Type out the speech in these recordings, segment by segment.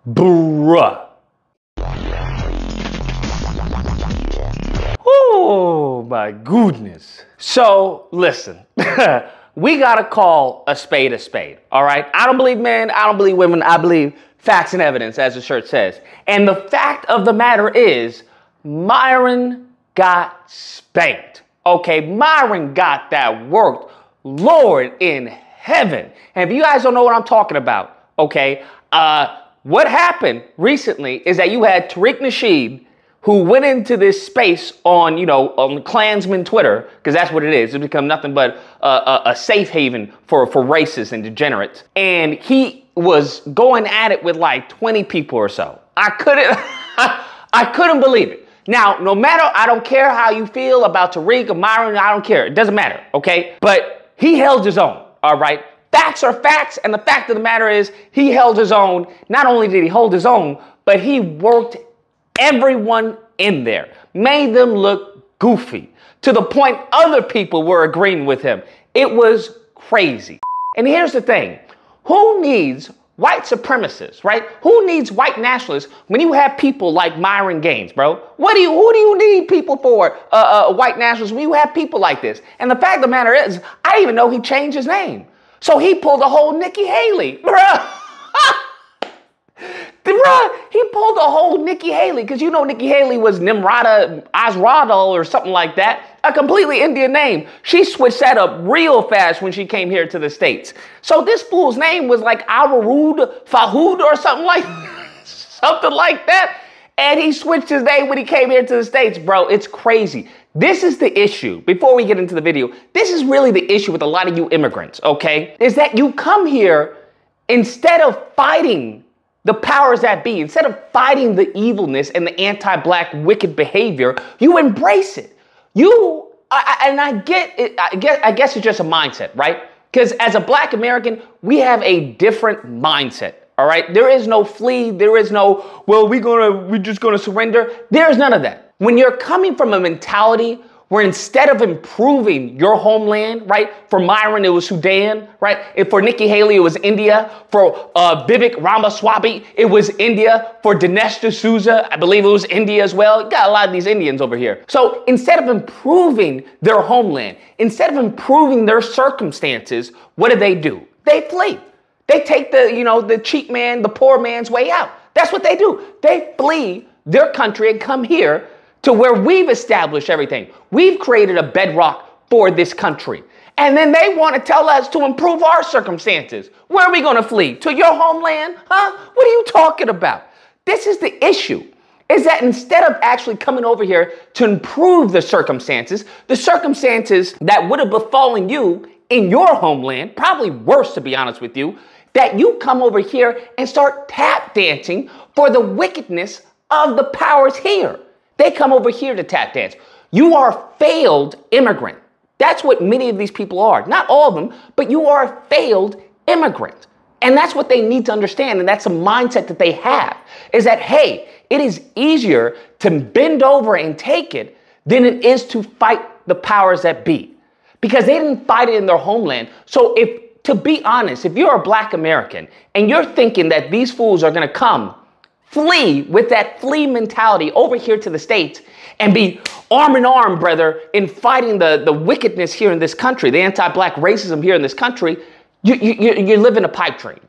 Bruh. Oh my goodness. So listen, we gotta call a spade, all right? I don't believe men, I don't believe women, I believe facts and evidence, as the shirt says. And the fact of the matter is, Myron got spanked. Okay, Myron got that worked. Lord in heaven. And if you guys don't know what I'm talking about, okay, what happened recently is that you had Tariq Nasheed, who went into this space on, on Klansman Twitter, because that's what it is. It's become nothing but a safe haven for racists and degenerates. And he was going at it with like 20 people or so. I couldn't believe it. Now, no matter, I don't care how you feel about Tariq or Myron, I don't care. It doesn't matter, okay? But he held his own, all right? Facts are facts, and the fact of the matter is he held his own. Not only did he hold his own, but he worked everyone in there, made them look goofy, to the point other people were agreeing with him. It was crazy. And here's the thing. Who needs white supremacists, right? Who needs white nationalists when you have people like Myron Gaines, bro? Who do you need people for, white nationalists, when you have people like this? And the fact of the matter is, I didn't even know he changed his name. So he pulled a whole Nikki Haley, bruh. He pulled a whole Nikki Haley, because you know Nikki Haley was Nimrata Azradal or something like that, a completely Indian name. She switched that up real fast when she came here to the States. So this fool's name was like Awarud Fahoud or something like that. And he switched his name when he came here to the States, bro. It's crazy. This is the issue. Before we get into the video, this is really the issue with a lot of you immigrants, okay? Is that you come here instead of fighting the powers that be, instead of fighting the evilness and the anti-black wicked behavior, you embrace it. I get it. I guess it's just a mindset, right? Because as a black American, we have a different mindset. All right. There is no flee. There is no, well, we're just gonna surrender. There's none of that. When you're coming from a mentality where instead of improving your homeland, right? For Myron, it was Sudan, right? And for Nikki Haley, it was India. For Vivek Ramaswamy, it was India. For Dinesh D'Souza, I believe it was India as well. You got a lot of these Indians over here. So instead of improving their homeland, instead of improving their circumstances, what do? They flee. They take the cheap man, the poor man's way out. That's what they do. They flee their country and come here to where we've established everything. We've created a bedrock for this country. And then they want to tell us to improve our circumstances. Where are we going to flee? To your homeland? Huh? What are you talking about? This is the issue, is that instead of actually coming over here to improve the circumstances that would have befallen you in your homeland, probably worse, to be honest with you, that you come over here and start tap dancing for the wickedness of the powers here. They come over here to tap dance. You are a failed immigrant. That's what many of these people are. Not all of them, but you are a failed immigrant. And that's what they need to understand. And that's a mindset that they have, is that, hey, it is easier to bend over and take it than it is to fight the powers that be, because they didn't fight it in their homeland. So to be honest, if you're a black American and you're thinking that these fools are going to come flee with that flee mentality over here to the States and be arm in arm, brother, in fighting the wickedness here in this country, the anti-black racism here in this country, you live in a pipe dream.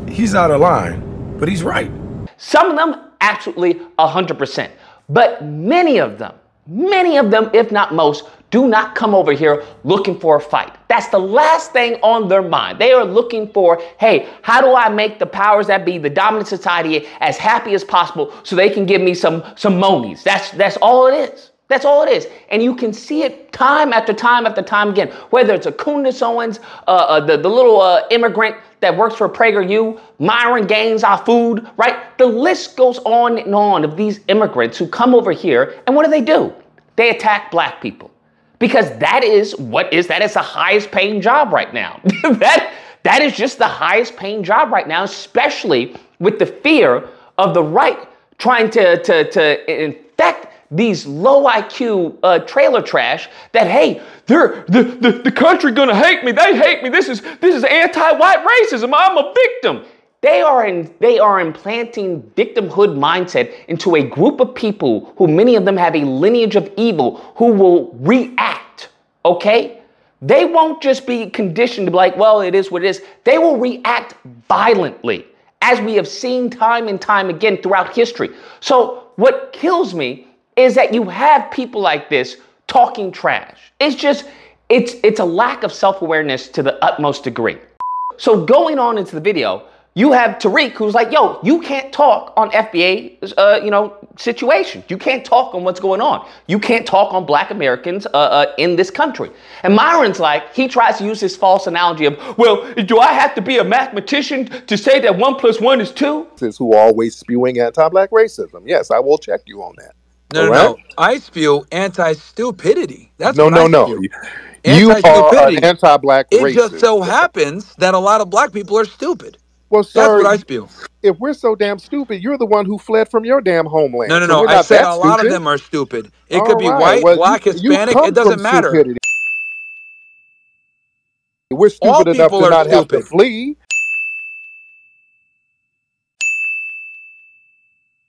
He's out of line, but he's right. Some of them, absolutely 100%. But many of them, if not most, do not come over here looking for a fight. That's the last thing on their mind. They are looking for, hey, how do I make the powers that be, the dominant society, as happy as possible so they can give me some monies. That's all it is. That's all it is. And you can see it time after time after time again, whether it's a Candace Owens, the little immigrant that works for PragerU, Myron Gaines, our food, right? The list goes on and on of these immigrants who come over here, and what do? They attack black people. Because that is the highest paying job right now. that is just the highest paying job right now, especially with the fear of the right trying to infect these low IQ trailer trash that, hey, the country gonna hate me. They hate me. This is anti-white racism. I'm a victim. They are implanting victimhood mindset into a group of people who many of them have a lineage of evil who will react, okay? They won't just be conditioned to be like, well, it is what it is. They will react violently, as we have seen time and time again throughout history. So what kills me is that you have people like this talking trash. It's a lack of self-awareness to the utmost degree. So going on into the video, you have Tariq who's like, yo, you can't talk on FBA's, situation. You can't talk on what's going on. You can't talk on Black Americans in this country. And Myron's like, he tries to use this false analogy of, well, do I have to be a mathematician to say that 1 + 1 is 2? Who are always spewing anti-Black racism. Yes, I will check you on that. No. I spew anti-stupidity. That's no. You are an anti-Black racist. It just so happens that a lot of Black people are stupid. Well, sir, that's what I spew. If we're so damn stupid, you're the one who fled from your damn homeland. No. I said a lot of them are stupid. It could be white, Black, Hispanic. It doesn't matter. Stupidity. We're stupid enough to not have to flee.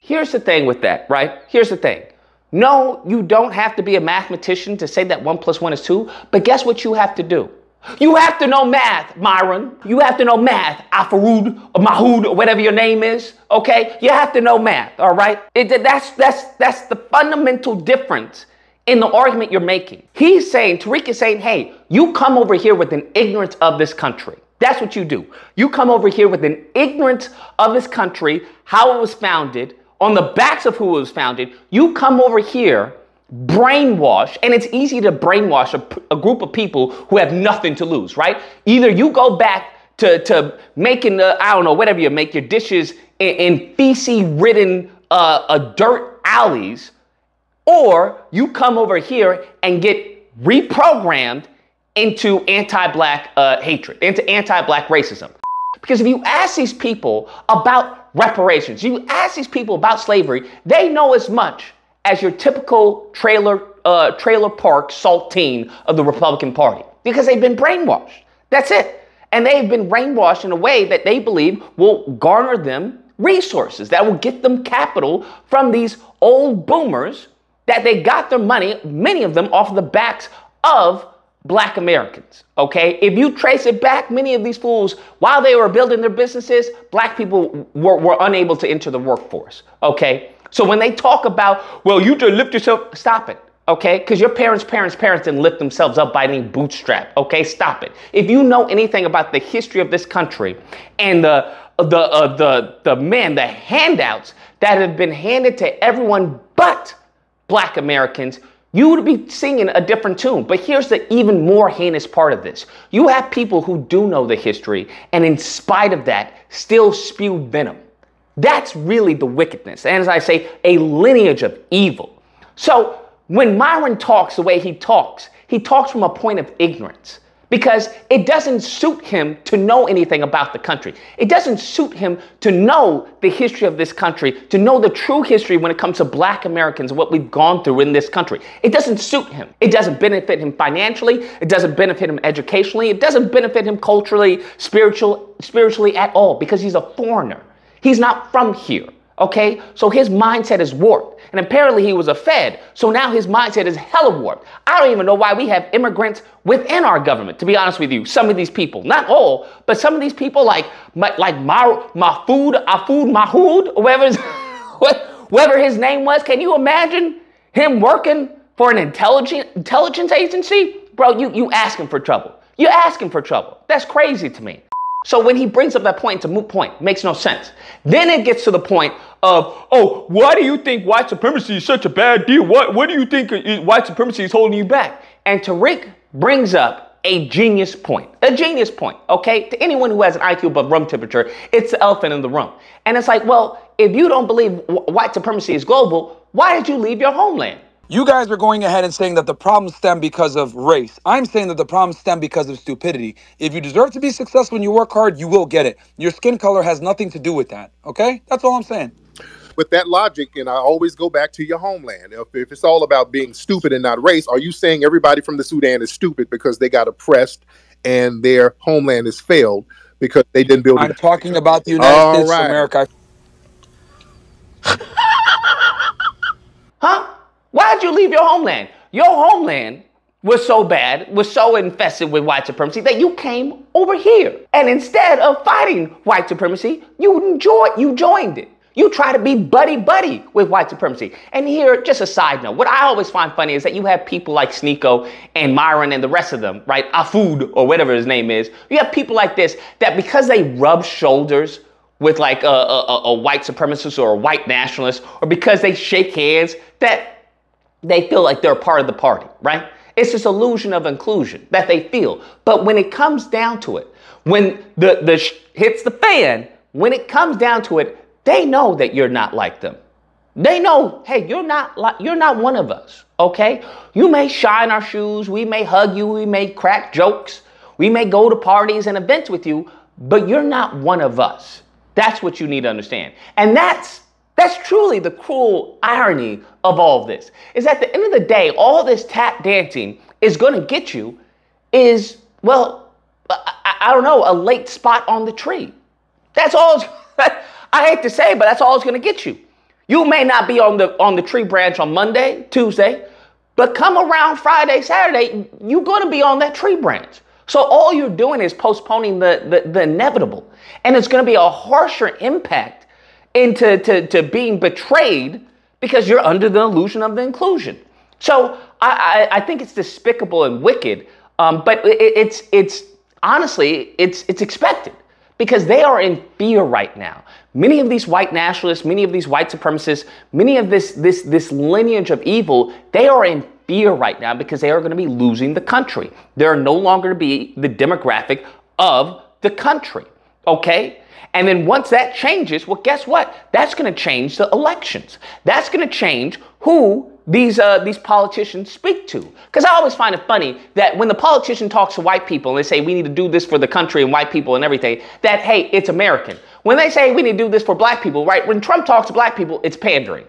Here's the thing with that, right? Here's the thing. No, you don't have to be a mathematician to say that 1 + 1 is 2. But guess what you have to do? You have to know math, Myron. You have to know math, Afaroud, or Mahoud, or whatever your name is, okay? You have to know math, all right? That's the fundamental difference in the argument you're making. Tariq is saying, hey, you come over here with an ignorance of this country. That's what you do. You come over here with an ignorance of this country, how it was founded, on the backs of who it was founded. You come over here brainwash, and it's easy to brainwash a group of people who have nothing to lose, right? Either you go back to making, whatever you make, your dishes in feces-ridden dirt alleys, or you come over here and get reprogrammed into anti-Black hatred, into anti-Black racism. Because if you ask these people about reparations, you ask these people about slavery, they know as much as your typical trailer park saltine of the Republican Party, because they've been brainwashed. That's it. And they've been brainwashed in a way that they believe will garner them resources, that will get them capital from these old boomers, that they got their money, many of them, off the backs of Black Americans, okay? If you trace it back, many of these fools, while they were building their businesses, Black people were unable to enter the workforce, okay? So when they talk about, well, you just lift yourself, stop it, okay? Because your parents didn't lift themselves up by any bootstrap, okay? Stop it. If you know anything about the history of this country and the handouts that have been handed to everyone but Black Americans, you would be singing a different tune. But here's the even more heinous part of this. You have people who do know the history, and in spite of that, still spew venom. That's really the wickedness. And as I say, a lineage of evil. So when Myron talks the way he talks from a point of ignorance, because it doesn't suit him to know anything about the country. It doesn't suit him to know the history of this country, to know the true history when it comes to Black Americans and what we've gone through in this country. It doesn't suit him. It doesn't benefit him financially. It doesn't benefit him educationally. It doesn't benefit him culturally, spiritually at all, because he's a foreigner. He's not from here, okay? So his mindset is warped. And apparently he was a Fed, so now his mindset is hella warped. I don't even know why we have immigrants within our government, to be honest with you. Some of these people, not all, but some of these people like Mahoud, or whatever his name was. Can you imagine him working for an intelligence agency? Bro, you asking for trouble. You're asking for trouble. That's crazy to me. So when he brings up that point, it's a moot point. Makes no sense. Then it gets to the point of, oh, why do you think white supremacy is such a bad deal? What do you think white supremacy is holding you back? And Tariq brings up a genius point, okay? To anyone who has an IQ above room temperature, it's the elephant in the room. And it's like, well, if you don't believe white supremacy is global, why did you leave your homeland? You guys are going ahead and saying that the problems stem because of race. I'm saying that the problems stem because of stupidity. If you deserve to be successful and you work hard, you will get it. Your skin color has nothing to do with that, okay? That's all I'm saying. With that logic, and I always go back to your homeland. If it's all about being stupid and not race, are you saying everybody from the Sudan is stupid because they got oppressed and their homeland has failed? because they didn't build it. I'm talking about the United All States of right. America. Huh? Why'd you leave your homeland? Your homeland was so bad, was so infested with white supremacy that you came over here. And instead of fighting white supremacy, you joined it. You try to be buddy-buddy with white supremacy. And here, just a side note, what I always find funny is that you have people like Sneeko and Myron and the rest of them, right? Afud, or whatever his name is. You have people like this that because they rub shoulders with like a white supremacist or a white nationalist, or because they shake hands, that they feel like they're a part of the party, right? It's this illusion of inclusion that they feel. But when it comes down to it, when the hits the fan, when it comes down to it, they know that you're not like them. They know, hey, you're not one of us, okay? You may shine our shoes, we may hug you, we may crack jokes, we may go to parties and events with you, but you're not one of us. That's what you need to understand. And that's truly the cruel irony of all of this, is at the end of the day, all this tap dancing is going to get you is, well, I don't know, a late spot on the tree. That's all. I hate to say it, but that's all it's going to get you. You may not be on the tree branch on Monday, Tuesday, but come around Friday, Saturday, you're going to be on that tree branch. So all you're doing is postponing the inevitable. And it's going to be a harsher impact into being betrayed because you're under the illusion of the inclusion. So I think it's despicable and wicked, but it's honestly, it's expected because they are in fear right now. Many of these white nationalists, many of these white supremacists, many of this lineage of evil, they are in fear right now because they are going to be losing the country. They're no longer to be the demographic of the country. Okay? And then once that changes, well, guess what? That's going to change the elections. That's going to change who these politicians speak to. Because I always find it funny that when the politician talks to white people and they say we need to do this for the country and white people and everything, that, hey, it's American. When they say we need to do this for black people, right? When Trump talks to black people, it's pandering.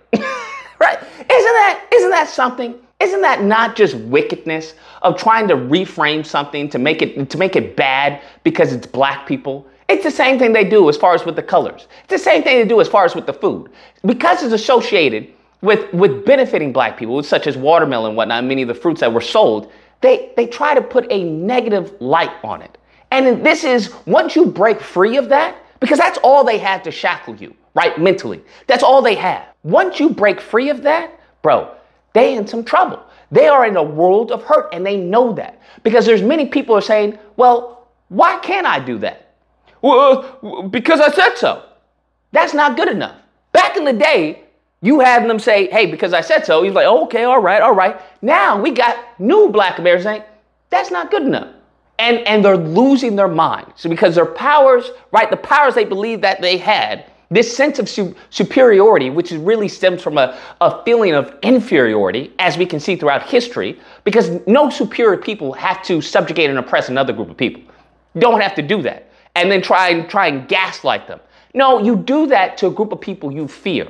Right? Isn't that something? Isn't that not just wickedness of trying to reframe something to make it bad because it's black people? It's the same thing they do as far as with the colors. It's the same thing they do as far as with the food. Because it's associated with benefiting black people, such as watermelon and whatnot, many of the fruits that were sold, they try to put a negative light on it. And this is, once you break free of that, because that's all they had to shackle you, right, mentally. That's all they have. Once you break free of that, bro, they in some trouble. They are in a world of hurt, and they know that. Because there's many people are saying, well, why can't I do that? Well, because I said so. That's not good enough. Back in the day, you had them say, hey, because I said so. He's like, oh, okay, all right. Now we got new black Americans saying, that's not good enough. And they're losing their minds because their powers, right, the powers they believe that they had, this sense of superiority, which really stems from a feeling of inferiority, as we can see throughout history, because no superior people have to subjugate and oppress another group of people. You don't have to do that. And then try and gaslight them. No, you do that to a group of people you fear.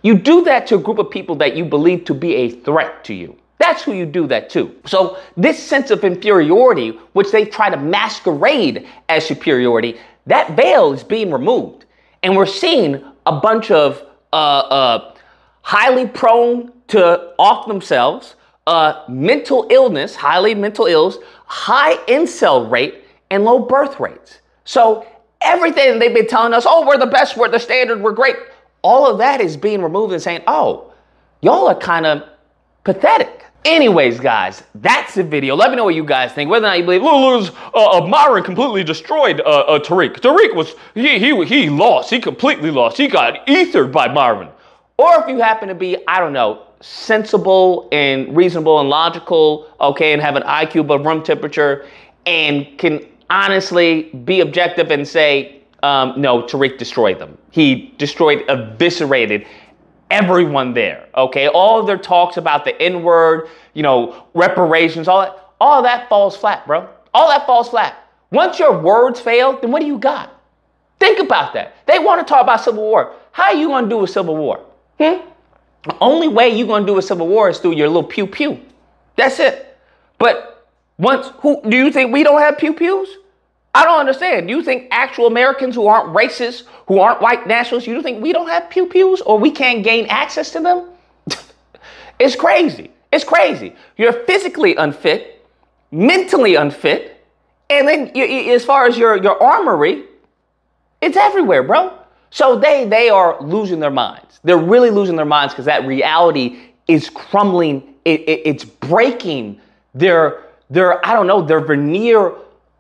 You do that to a group of people that you believe to be a threat to you. That's who you do that to. So this sense of inferiority, which they try to masquerade as superiority, that veil is being removed. And we're seeing a bunch of highly prone to off themselves, mental illness, highly mental ills, high incel rate, and low birth rates. So everything they've been telling us, oh, we're the best, we're the standard, we're great. All of that is being removed and saying, oh, y'all are kind of pathetic. Anyways, guys, that's the video. Let me know what you guys think. Whether or not you believe, Myron completely destroyed Tariq. Tariq was, he lost. He completely lost. He got ethered by Myron. Or if you happen to be, I don't know, sensible and reasonable and logical, okay, and have an IQ above room temperature and can honestly be objective and say, no, Tariq destroyed them. He destroyed, eviscerated everyone there, okay? All of their talks about the N-word, reparations, all that falls flat, bro. All that falls flat. Once your words fail, then what do you got? Think about that. They want to talk about civil war. How are you going to do a civil war? The only way you're going to do a civil war is through your little pew-pew. That's it. But do you think we don't have pew-pews? I don't understand. You think actual Americans who aren't racist, who aren't white nationalists, you think we don't have pew-pews or we can't gain access to them? It's crazy. It's crazy. You're physically unfit, mentally unfit, and then as far as your armory, it's everywhere, bro. So they are losing their minds. They're really losing their minds because that reality is crumbling. It's breaking their I don't know, their veneer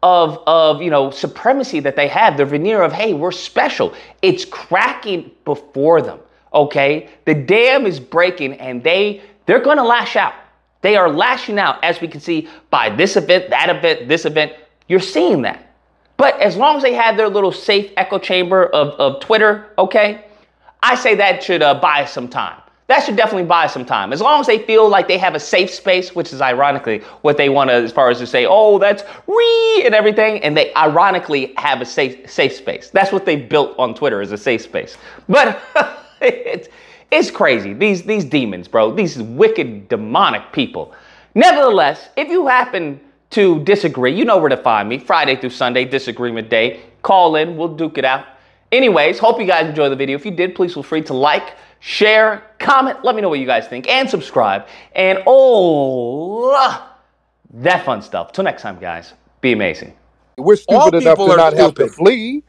of supremacy that they have, their veneer of, hey, we're special. It's cracking before them. Okay, the dam is breaking, and they're going to lash out. They are lashing out, as we can see by this event, that event, this event. You're seeing that. But as long as they have their little safe echo chamber of Twitter, okay, I say that should buy some time. That should definitely buy some time. As long as they feel like they have a safe space, which is ironically what they want to, as far as to say, oh, that's and everything. And they ironically have a safe space. That's what they built on Twitter, is a safe space. But it's crazy. These demons, bro, these wicked, demonic people. Nevertheless, if you happen to disagree, you know where to find me. Friday through Sunday, disagreement day. Call in. We'll duke it out. Anyways, hope you guys enjoyed the video. If you did, please feel free to like, share, comment. Let me know what you guys think, and subscribe. And that fun stuff. Till next time, guys. Be amazing. We're stupid enough to not have to flee.